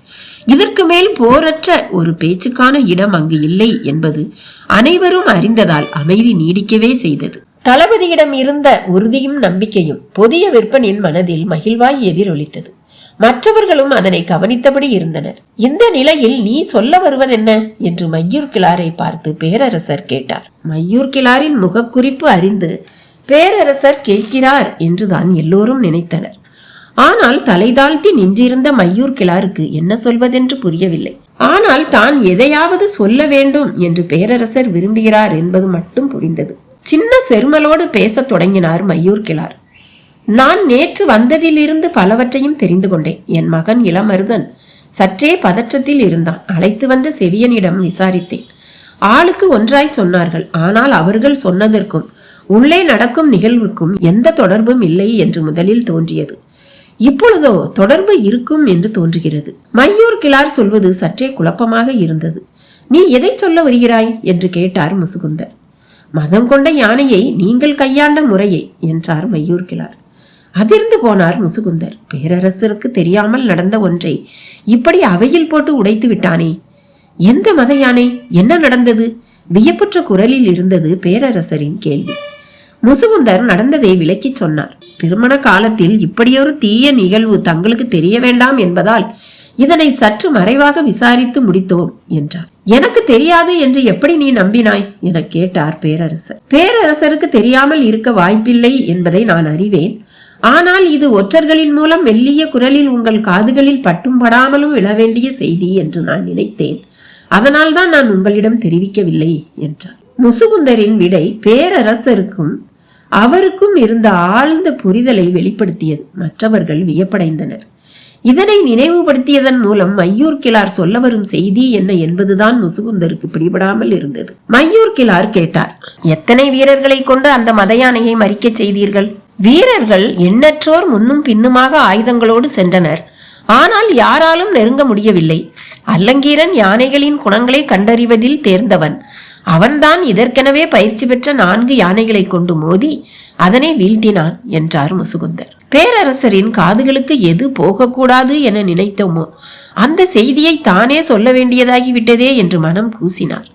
இதற்கு மேல் போரற்ற ஒரு பேச்சுக்கான இடம் அங்கு இல்லை என்பது அனைவரும் அறிந்ததால் அமைதி நீடிக்கவே செய்தது. தளபதியிடம் இருந்த உறுதியும் நம்பிக்கையும் புதிய விற்பனின் மனதில் மகிழ்வாய் எதிரொலித்தது. மற்றவர்களும் அதனை கவனித்தபடி இருந்தனர். இந்த நிலையில் நீ சொல்ல வருவதென்ன என்று மையூர் கிழாரை பார்த்து பேரரசர் கேட்டார். மையூர் கிழாரின் முகக்குறிப்பு அறிந்து பேரரசர் கேட்கிறார் என்றுதான் எல்லோரும் நினைத்தனர். ஆனால் தலை தாழ்த்தி நின்றிருந்த மையூர் கிழாருக்கு என்ன சொல்வதென்று புரியவில்லை. ஆனால் தான் எதையாவது சொல்ல வேண்டும் என்று பேரரசர் விரும்புகிறார் என்பது மட்டும் புரிந்தது. சின்ன செருமலோடு பேச தொடங்கினார் மையூர் கிழார். நான் நேற்று வந்ததிலிருந்து பலவற்றையும் தெரிந்து கொண்டேன். என் மகன் இளமருதன் சற்றே பதற்றத்தில் இருந்தான். அழைத்து வந்த செவியனிடம் விசாரித்தேன். ஆளுக்கு ஒன்றாய் சொன்னார்கள். ஆனால் அவர்கள் சொன்னதற்கும் உள்ளே நடக்கும் நிகழ்வுக்கும் எந்த தொடர்பும் இல்லை என்று முதலில் தோன்றியது. இப்பொழுதோ தொடர்பு இருக்கும் என்று தோன்றுகிறது. மையூர் கிழார் சொல்வது சற்றே குழப்பமாக இருந்தது. நீ எதை சொல்ல வருகிறாய் என்று கேட்டார் முசுகுந்தர். மதம் கொண்ட யானையை நீங்கள் கையாண்ட முறையை என்றார் மையூர் கிழார். அதிர்ந்து போனார் முசுகுந்தர். பேரரசருக்கு தெரியாமல் நடந்த ஒன்றை இப்படி அவையில் போட்டு உடைத்து விட்டானே. எந்த மத யானை? என்ன நடந்தது? வியப்புற்ற குரலில் இருந்தது பேரரசரின் கேள்வி. முசுகுந்தர் நடந்ததை விளக்கி சொன்னார். திருமண காலத்தில் இப்படியொரு தீய நிகழ்வு தங்களுக்கு தெரிய வேண்டாம் என்பதால் இதனை சற்று மறைவாக விசாரித்து முடித்தோம் என்றார். எனக்கு தெரியாது என்று எப்படி நீ நம்பினாய் என கேட்டார் பேரரசர். பேரரசருக்கு தெரியாமல் இருக்க வாய்ப்பில்லை என்பதை நான் அறிவேன். ஆனால் இது ஒற்றர்களின் மூலம் மெல்லிய குரலில் உங்கள் காதுகளில் பட்டும் படாமலும் விழ வேண்டிய செய்தி என்று நான் நினைத்தேன். அதனால் தான் நான் உங்களிடம் தெரிவிக்கவில்லை என்றார். முசுகுந்தரின் விடை பேரரசருக்கும் அவருக்கும் இருந்த ஆழ்ந்த புரிதலை வெளிப்படுத்தியது. மற்றவர்கள் வியப்படைந்தனர். இதனை நினைவுபடுத்தியதன் மூலம் மையூர் கிழார் சொல்ல வரும் செய்தி என்ன என்பதுதான் முசுகுந்தருக்கு பிடிபடாமல் இருந்தது. மையூர் கிழார் கேட்டார். எத்தனை வீரர்களை கொண்டு அந்த மத யானையை மறிக்க செய்தீர்கள்? வீரர்கள் எண்ணற்றோர் முன்னும் பின்னுமாக ஆயுதங்களோடு சென்றனர். ஆனால் யாராலும் நெருங்க முடியவில்லை. அல்லங்கீரன் யானைகளின் குணங்களை கண்டறிவதில் தேர்ந்தவன். அவன்தான் இதற்கெனவே பயிற்சி பெற்ற 4 யானைகளை கொண்டு மோதி அதனை வீழ்த்தினான் என்றார் முசுகுந்தர். பேரரசரின் காதுகளுக்கு எது போகக்கூடாது என நினைத்தோமோ அந்த செய்தியை தானே சொல்ல வேண்டியதாகிவிட்டதே என்று மனம் கூசினார்.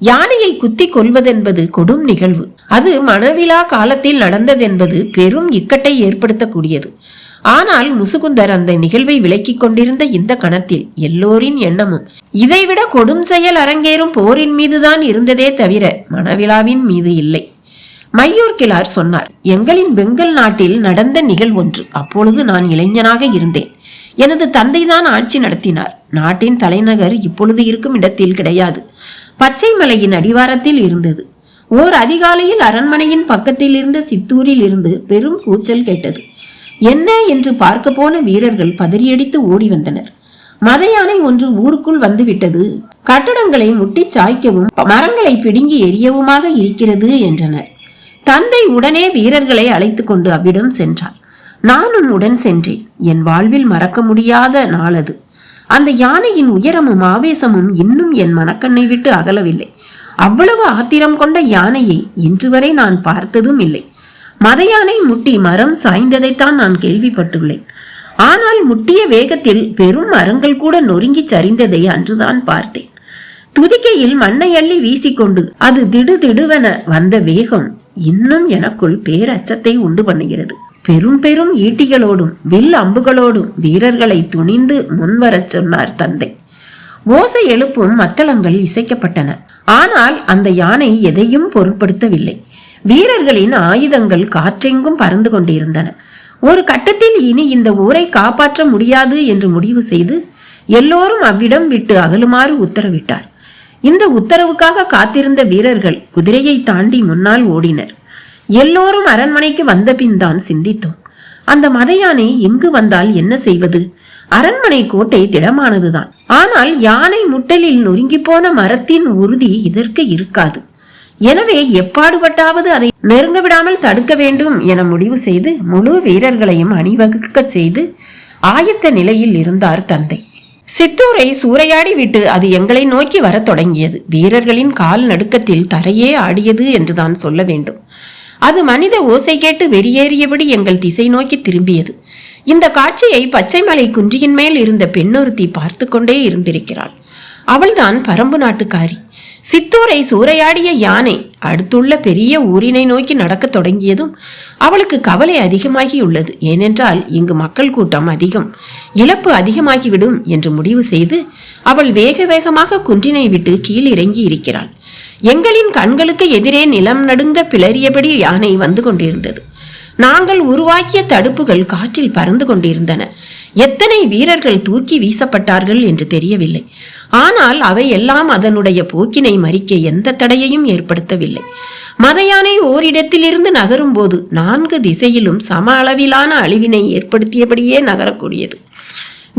யானையை குத்தி கொள்வதென்பது கொடும் நிகழ்வு. அது மணவிழா காலத்தில் நடந்ததென்பது பெரும் இக்கட்டை ஏற்படுத்தக்கூடியது. ஆனால் முசுகுந்தர் அந்த நிகழ்வை விளக்கிக் கொண்டிருந்த இந்த கணத்தில் எல்லோரின் எண்ணமும் இதைவிட கொடும் செயல் அரங்கேறும் போரின் மீதுதான் இருந்ததே தவிர மணவிழாவின் மீது இல்லை. மையூர் கிழார் சொன்னார், எங்களின் பெங்கல் நாட்டில் நடந்த நிகழ்வொன்று. அப்பொழுது நான் இளைஞனாக இருந்தேன். எனது தந்தைதான் ஆட்சி நடத்தினார். நாட்டின் தலைநகர் இப்பொழுது இருக்கும் இடத்தில் கிடையாது, பச்சை மலையின் அடிவாரத்தில் இருந்தது. ஓர் அதிகாலையில் அரண்மனையின் பக்கத்தில் இருந்த சித்தூரில் இருந்து பெரும் கூச்சல் கேட்டது. என்ன என்று பார்க்க போன வீரர்கள் பதறியடித்து ஓடி வந்தனர். மத யானை ஒன்று ஊருக்குள் வந்து விட்டது, கட்டடங்களை முட்டி சாய்க்கவும் மரங்களை பிடுங்கி எரியவுமாக இருக்கிறது என்றனர். தந்தை உடனே வீரர்களை அழைத்து கொண்டு அவ்விடம் சென்றார். நானும் உடன் சென்றேன். என் வாழ்வில் மறக்க முடியாத நாள் அது. அந்த யானையின் உயரமும் ஆவேசமும் இன்னும் என் மனக்கண்ணை விட்டு அகலவில்லை. அவ்வளவு ஆத்திரம் கொண்ட யானையை இன்று வரை நான் பார்த்ததும் இல்லை. மத யானை முட்டி மரம் சாய்ந்ததைத்தான் நான் கேள்விப்பட்டுள்ளேன். ஆனால் முட்டிய வேகத்தில் பெரும் மரங்கள் கூட நொறுங்கி சரிந்ததை அன்றுதான் பார்த்தேன். துதிக்கையில் மண்ணை அள்ளி வீசிக்கொண்டு அது திடுதிடுவென வந்த வேகம் இன்னும் எனக்குள் பேரச்சத்தை உண்டு பண்ணுகிறது. பெரும் பெரும் ஈட்டிகளோடும் வில் அம்புகளோடும் வீரர்களை துணிந்து முன்வரச் சொன்னார் தந்தை. ஓசை எழுப்பும் மத்தளங்கள் இசைக்கப்பட்டன. ஆனால் அந்த யானை எதையும் பொருட்படுத்தவில்லை. வீரர்களின் ஆயுதங்கள் காற்றெங்கும் பறந்து கொண்டிருந்தன. ஒரு கட்டத்தில் இனி இந்த ஊரை காப்பாற்ற முடியாது என்று முடிவு செய்து எல்லோரும் அவ்விடம் விட்டு அகலுமாறு உத்தரவிட்டார். இந்த உத்தரவுக்காக காத்திருந்த வீரர்கள் குதிரையை தாண்டி முன்னால் ஓடினர். எல்லோரும் அரண்மனைக்கு வந்த பின் தான் சிந்தித்தோம். அந்த மத யானை எங்கு வந்தால் என்ன செய்வது? அரண்மனை கோட்டை திடமானதுதான். ஆனால் யானை முட்டலில் நொறுங்கி போன மரத்தின் உறுதி இதற்கு இருக்காது. எனவே எப்பாடுபட்டாவது அதை நெருங்க விடாமல் தடுக்க வேண்டும் என முடிவு செய்து முழு வீரர்களையும் அணிவகுக்க செய்து ஆயத்த நிலையில் இருந்தார் தந்தை. சித்தூரை சூறையாடி விட்டு அது எங்களை நோக்கி வர தொடங்கியது. வீரர்களின் கால் நடுக்கத்தில் தரையே ஆடியது என்றுதான் சொல்ல வேண்டும். அது மனித ஓசை கேட்டு வெறியேறியபடி எங்கள் திசை நோக்கி திரும்பியது. இந்த காட்சியை பச்சைமலை குன்றியின் மேல் இருந்த பெண்ணொருத்தி பார்த்து கொண்டே இருந்திருக்கிறாள். அவள்தான் பரம்பு நாட்டுக்காரி. சித்தூரை சூறையாடிய யானை அடுத்துள்ள பெரிய ஊரினை நோக்கி நடக்க தொடங்கியதும் அவளுக்கு கவலை அதிகமாகியுள்ளது. ஏனென்றால் இங்கு மக்கள் கூட்டம் அதிகம், இழப்பு அதிகமாகிவிடும் என்று முடிவு செய்து அவள் வேக வேகமாக குன்றினை விட்டு கீழ் இறங்கி இருக்கிறாள். எங்களின் கண்களுக்கு எதிரே நிலம் நடுங்க பிளறியபடி யானை வந்து கொண்டிருந்தது. நாங்கள் உருவாக்கிய தடுப்புகள் காற்றில் பறந்து கொண்டிருந்தன. எத்தனை வீரர்கள் தூக்கி வீசப்பட்டார்கள் என்று தெரியவில்லை. ஆனால் அவை எல்லாம் அதனுடைய போக்கினை மறிக்க எந்த தடையையும் ஏற்படுத்தவில்லை. மத யானை ஓரிடத்திலிருந்து நகரும் போது 4 திசையிலும் சம அளவிலான அழிவினை ஏற்படுத்தியபடியே நகரக்கூடியது.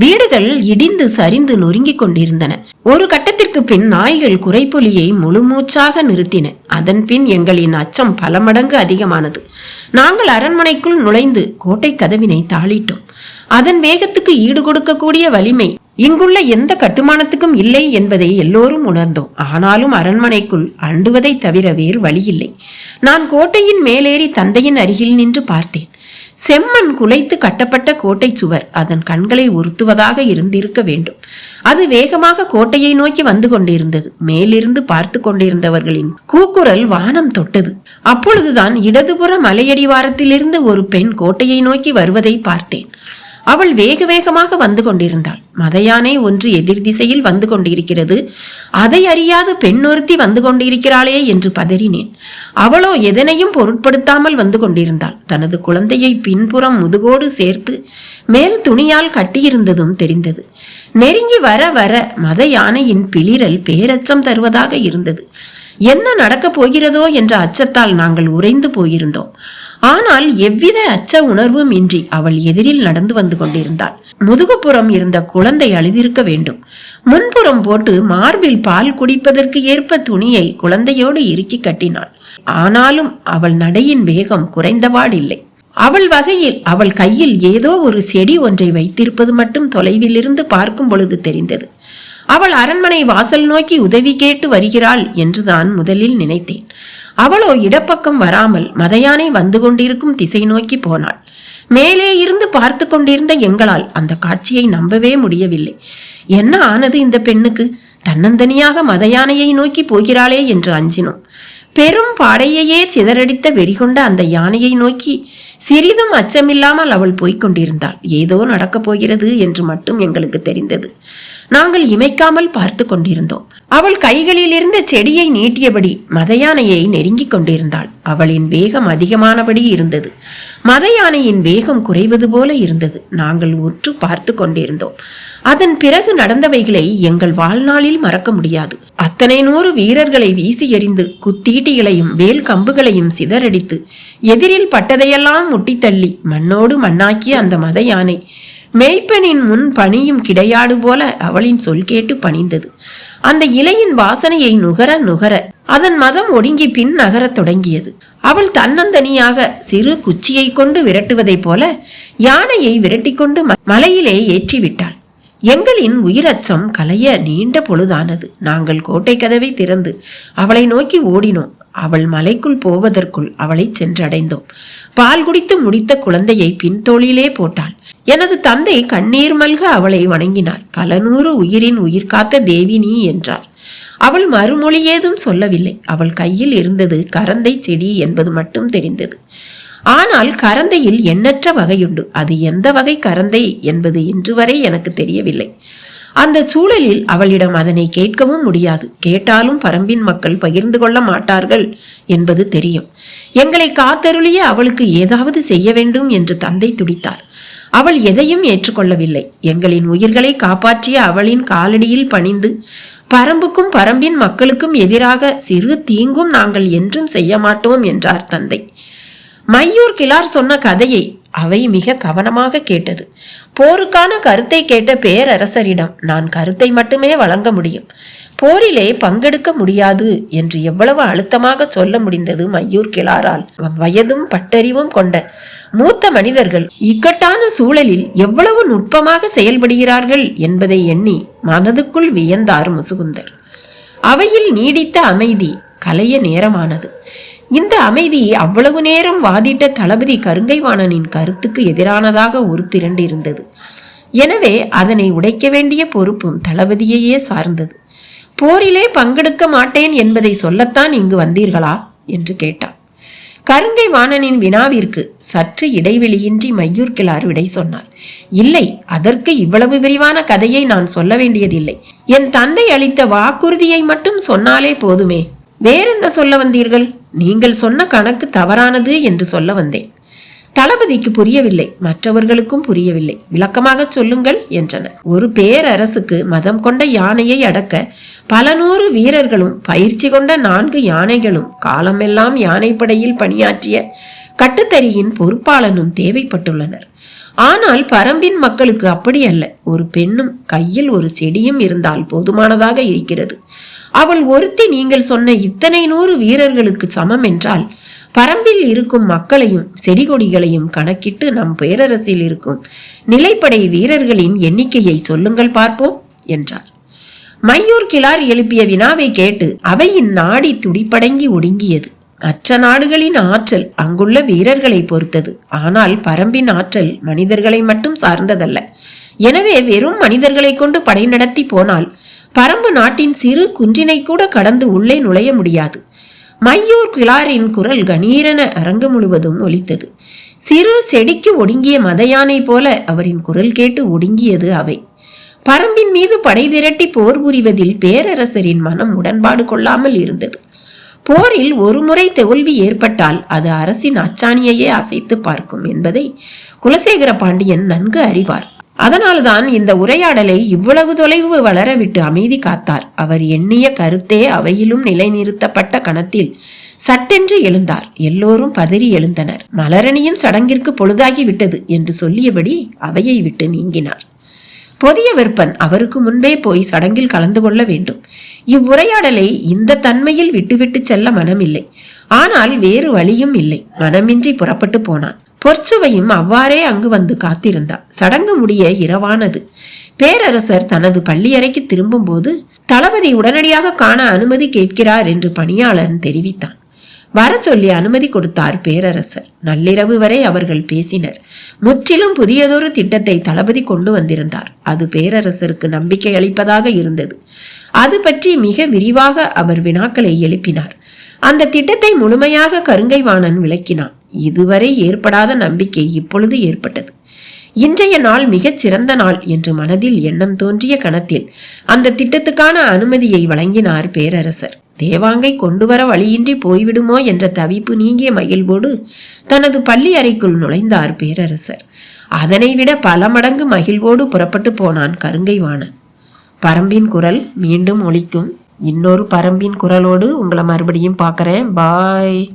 வீடுகள் இடிந்து சரிந்து நொறுங்கிக் கொண்டிருந்தன. ஒரு கட்டத்திற்கு பின் நாய்கள் குறைப்பொலியை முழுமூச்சாக நிறுத்தின. அதன் பின் எங்களின் அச்சம் பல மடங்கு அதிகமானது. நாங்கள் அரண்மனைக்குள் நுழைந்து கோட்டை கதவினை தாளிட்டோம். அதன் வேகத்துக்கு ஈடு கொடுக்கக்கூடிய வலிமை இங்குள்ள எந்த கட்டுமானத்துக்கும் இல்லை என்பதை எல்லோரும் உணர்ந்தோம். ஆனாலும் அரண்மனைக்குள் அண்டுவதை தவிர வேறு வழியில்லை. நான் கோட்டையின் மேலேறி தந்தையின் அருகில் நின்று பார்த்தேன். செம்மண் குலைத்து கட்டப்பட்ட கோட்டை சுவர் அதன் கண்களை உறுத்துவதாக இருந்திருக்க வேண்டும். அது வேகமாக கோட்டையை நோக்கி வந்து கொண்டிருந்தது. மேலிருந்து பார்த்து கொண்டிருந்தவர்களின் கூக்குரல் வானம் தொட்டது. அப்பொழுதுதான் இடதுபுற மலையடிவாரத்திலிருந்து ஒரு பெண் கோட்டையை நோக்கி வருவதை பார்த்தேன். அவள் வேக வேகமாக வந்து கொண்டிருந்தாள். மத யானை ஒன்று எதிர் திசையில் வந்து கொண்டிருக்கிறது. அதை அறியாது பெண்ணொருத்தி வந்து கொண்டிருக்கிறாளே என்று பதறினேன். அவளோ எதனையும் பொருட்படுத்தாமல் வந்து கொண்டிருந்தாள். தனது குழந்தையை பின்புறம் முதுகோடு சேர்த்து மேல் துணியால் கட்டியிருந்ததும் தெரிந்தது. நெருங்கி வர வர மத யானையின் பிளிரல் பேரச்சம் தருவதாக இருந்தது. என்ன நடக்கப் போகிறதோ என்ற அச்சத்தால் நாங்கள் உறைந்து போயிருந்தோம். ஆனால் எவ்வித அச்ச உணர்வும் இன்றி அவள் எதிரில் நடந்து வந்து கொண்டிருந்தாள். முதுகுப்புறம் இருந்த குழந்தை அழுதிருக்க வேண்டும். முன்புறம் போட்டு மார்பில் பால் குடிப்பதற்கு ஏற்ப துணியை குழந்தையோடு இறுக்கி கட்டினாள். ஆனாலும் அவள் நடையின் வேகம் குறைந்தபாடில்லை. அவள் வகையில் அவள் கையில் ஏதோ ஒரு செடி ஒன்றை வைத்திருப்பது மட்டும் தொலைவில் இருந்து பார்க்கும் பொழுது தெரிந்தது. அவள் அரண்மனை வாசல் நோக்கி உதவி கேட்டு வருகிறாள் என்றுதான் முதலில் நினைத்தேன். அவளோ இடப்பக்கம் வராமல் மத யானை வந்து கொண்டிருக்கும் திசை நோக்கி போனாள். மேலே இருந்து பார்த்து கொண்டிருந்த எங்களால் அந்த காட்சியை நம்பவே முடியவில்லை. என்ன ஆனது இந்த பெண்ணுக்கு? தன்னந்தனியாக மத யானையை நோக்கி போகிறாளே என்று அஞ்சினோம். பெரும் பாடையையே சிதறடித்த வெறிகொண்ட அந்த யானையை நோக்கி சிறிதும் அச்சமில்லாமல் அவள் போய்கொண்டிருந்தாள். ஏதோ நடக்கப் போகிறது என்று மட்டும் எங்களுக்கு தெரிந்தது. நாங்கள் இமைக்காமல் பார்த்து கொண்டிருந்தோம். அவள் கைகளில் இருந்த செடியை நீட்டியபடி மத யானையை நெருங்கிக் கொண்டிருந்தாள். அவளின் வேகம் அதிகமானபடி இருந்தது. மத யானையின் வேகம் குறைவது போல இருந்தது. நாங்கள் உற்று பார்த்து கொண்டிருந்தோம். அதன் பிறகு நடந்தவைகளை எங்கள் வாழ்நாளில் மறக்க முடியாது. அத்தனை 100 வீரர்களை வீசி எறிந்து குத்தீட்டிகளையும் வேல் கம்புகளையும் சிதறடித்து எதிரில் பட்டதையெல்லாம் முட்டித்தள்ளி மண்ணோடு மண்ணாக்கிய அந்த மத யானை மேய்ப்பனின் முன் பணியும் கிடையாடு போல அவளின் சொல் கேட்டு பணிந்தது. அந்த இலையின் வாசனையை நுகர நுகர அதன் மதம் ஒடுங்கி பின் நகரத் தொடங்கியது. அவள் தன்னந்தனியாக சிறு குச்சியை கொண்டு விரட்டுவதைப் போல யானையை விரட்டி கொண்டு மலையிலே ஏற்றிவிட்டாள். எங்களின் உயிரச்சம் கலைய நீண்ட பொழுதானது. நாங்கள் கோட்டை கதவை திறந்து அவளை நோக்கி ஓடினோம். அவள் மலைக்குள் போவதற்குள் அவளை சென்றடைந்தோம். பால் குடித்து முடித்த குழந்தையை பின்தோளிலே போட்டாள். எனது தந்தை கண்ணீர் மல்க அவளை வணங்கினார். பல 100 உயிரின் உயிர் காத்த தேவி நீ என்றார். அவள் மறுமொழி ஏதும் சொல்லவில்லை. அவள் கையில் இருந்தது கரந்தை செடி என்பது மட்டும் தெரிந்தது. ஆனால் கரந்தையில் எண்ணற்ற வகையுண்டு. அது எந்த வகை கரந்தை என்பது இன்று வரை எனக்கு தெரியவில்லை. அந்த சூழலில் அவளிடம் அதனை கேட்கவும் முடியாது. கேட்டாலும் பரம்பின் மக்கள் பகிர்ந்து கொள்ள மாட்டார்கள் என்பது தெரியும். எங்களை காத்தருளிய அவளுக்கு ஏதாவது செய்ய வேண்டும் என்று தந்தை துடித்தார். அவள் எதையும் ஏற்றுக்கொள்ளவில்லை. எங்களின் உயிர்களை காப்பாற்றிய அவளின் காலடியில் பணிந்து பரம்புக்கும் பரம்பின் மக்களுக்கும் எதிராக சிறு தீங்கும் நாங்கள் என்றும் செய்ய மாட்டோம் என்றார் தந்தை. மையூர் கிளார் சொன்ன கதையை அவை மிக கவனமாக கேட்டது. போருக்கான கருத்தை கேட்ட பேரரசரிடம் நான் கருத்தை மட்டுமே வழங்க முடியும், போரிலே பங்கெடுக்க முடியாது என்று எவ்வளவு அழுத்தமாக சொல்ல முடிந்தது மையூர் கிளாரால். வயதும் பட்டறிவும் கொண்ட மூத்த மனிதர்கள் இக்கட்டான சூழலில் எவ்வளவு நுட்பமாக செயல்படுகிறார்கள் என்பதை எண்ணி மனதுக்குள் வியந்தார் முசுகுந்தர். அவையில் நீடித்த அமைதி கலைய நேரமானது. இந்த அமைதி அவ்வளவு நேரம் வாதிட்ட தளபதி கருங்கைவாணனின் கருத்துக்கு எதிரானதாக ஒரு திரண்டு இருந்தது. எனவே அதனை உடைக்க வேண்டிய பொறுப்பும் தளபதியையே சார்ந்தது. போரிலே பங்கெடுக்க மாட்டேன் என்பதை சொல்லத்தான் இங்கு வந்தீர்களா என்று கேட்டான். கருங்கைவாணனின் வினாவிற்கு சற்று இடைவெளியின்றி மையூர் கிளார் விடை சொன்னார். இல்லை, அதற்கு இவ்வளவு விரிவான கதையை நான் சொல்ல வேண்டியதில்லை. என் தந்தை அளித்த வாக்குறுதியை மட்டும் சொன்னாலே போதுமே. வேறென்ன சொல்ல வந்தீர்கள்? நீங்கள் சொன்ன கணக்கு தவறானது என்று சொல்ல வந்தேன். தளபதிக்கு புரியவில்லை, மற்றவர்களுக்கும் புரியவில்லை. விளக்கமாக சொல்லுங்கள் என்றனர். ஒரு பேரரசுக்கு மதம் கொண்ட யானையை அடக்க பல 100 வீரர்களும் பயிற்சி கொண்ட 4 யானைகளும் காலமெல்லாம் யானைப்படையில் பணியாற்றிய கட்டுத்தறியின் பொறுப்பாளனும் தேவைப்பட்டுள்ளனர். ஆனால் பரம்பின் மக்களுக்கு அப்படி அல்ல. ஒரு பெண்ணும் கையில் ஒரு செடியும் இருந்தால் போதுமானதாக இருக்கிறது. அவள் ஒருத்தி நீங்கள் சொன்ன இத்தனை 100 வீரர்களுக்கு சமம் என்றால் பரம்பில் இருக்கும் மக்களையும் செடி கொடிகளையும் கணக்கிட்டு நம் பேரரசில் இருக்கும் நிலைப்படை வீரர்களின் எண்ணிக்கையை சொல்லுங்கள் பார்ப்போம் என்றார். மையூர் கிளார் எழுப்பிய வினாவை கேட்டு அவையின் நாடி துடிப்படங்கி ஒடுங்கியது. மற்ற நாடுகளின் ஆற்றல் அங்குள்ள வீரர்களை பொறுத்தது. ஆனால் பரம்பின் ஆற்றல் மனிதர்களை மட்டும் சார்ந்ததல்ல. எனவே வெறும் மனிதர்களை கொண்டு படை நடத்தி போனால் பரம்பு நாட்டின் சிறு குன்றினை கூட கடந்து உள்ளே நுழைய முடியாது. மையூர் கிளாரின் குரல் கணீரென அரங்கு முழுவதும் ஒலித்தது. சிறு செடிக்கு ஒடுங்கிய மத யானை போல அவரின் குரல் கேட்டு ஒடுங்கியது அவை. பரம்பின் மீது படை திரட்டி போர் புரிவதில் பேரரசரின் மனம் உடன்பாடு கொள்ளாமல் இருந்தது. போரில் ஒரு முறை தோல்வி ஏற்பட்டால் அது அரசின் அச்சாணியையே அசைத்து பார்க்கும் என்பதை குலசேகர பாண்டியன் நன்கு அறிவார். அதனால்தான் இந்த உரையாடலை இவ்வளவு தொலைவு வளரவிட்டு அமைதி காத்தார். அவர் எண்ணிய கருத்தே அவையிலும் நிலைநிறுத்தப்பட்ட கணத்தில் சட்டென்று எழுந்தார். எல்லோரும் பதறி எழுந்தனர். மலரணியின் சடங்கிற்கு பொழுதாகி விட்டது என்று சொல்லியபடி அவையை விட்டு நீங்கினார். பொதிய வெப்பன் அவருக்கு முன்பே போய் சடங்கில் கலந்து கொள்ள வேண்டும். இவ்வுரையாடலை இந்த தன்மையில் விட்டுவிட்டு செல்ல மனமில்லை. ஆனால் வேறு வழியும் இல்லை. மனமின்றி புறப்பட்டு போனான். பொற்சுவையும் அவ்வாறே அங்கு வந்து காத்திருந்தார். சடங்கு முடிய இரவானது. பேரரசர் தனது பள்ளியறைக்கு திரும்பும் போது தளபதி உடனடியாக காண அனுமதி கேட்கிறார் என்று பணியாளன் தெரிவித்தான். வர சொல்லி அனுமதி கொடுத்தார் பேரரசர். நள்ளிரவு வரை அவர்கள் பேசினர். முற்றிலும் புதியதொரு திட்டத்தை தளபதி கொண்டு வந்திருந்தார். அது பேரரசருக்கு நம்பிக்கை அளிப்பதாக இருந்தது. அது பற்றி மிக விரிவாக அவர் வினாக்களை எழுப்பினார். அந்த திட்டத்தை முழுமையாக கருங்கை வாணன் விளக்கினான். இதுவரை ஏற்படாத நம்பிக்கை இப்பொழுது ஏற்பட்டது. இன்றைய நாள் மிகச் சிறந்த நாள் என்று மனதில் எண்ணம் தோன்றிய கணத்தில் அந்த திட்டத்துக்கான அனுமதியை வழங்கினார் பேரரசர். தேவாங்கை கொண்டு வர வழியின்றி போய்விடுமோ என்ற தவிப்பு நீங்கிய மகிழ்வோடு தனது பள்ளி அறைக்குள் நுழைந்தார் பேரரசர். அதனை விட பல மடங்கு மகிழ்வோடு புறப்பட்டு போனான் கருங்கை வாணன். பரம்பின் குரல் மீண்டும் ஒலிக்கும். இன்னொரு பரம்பின் குரலோடு உங்களை மறுபடியும் பார்க்கறேன். பாய்.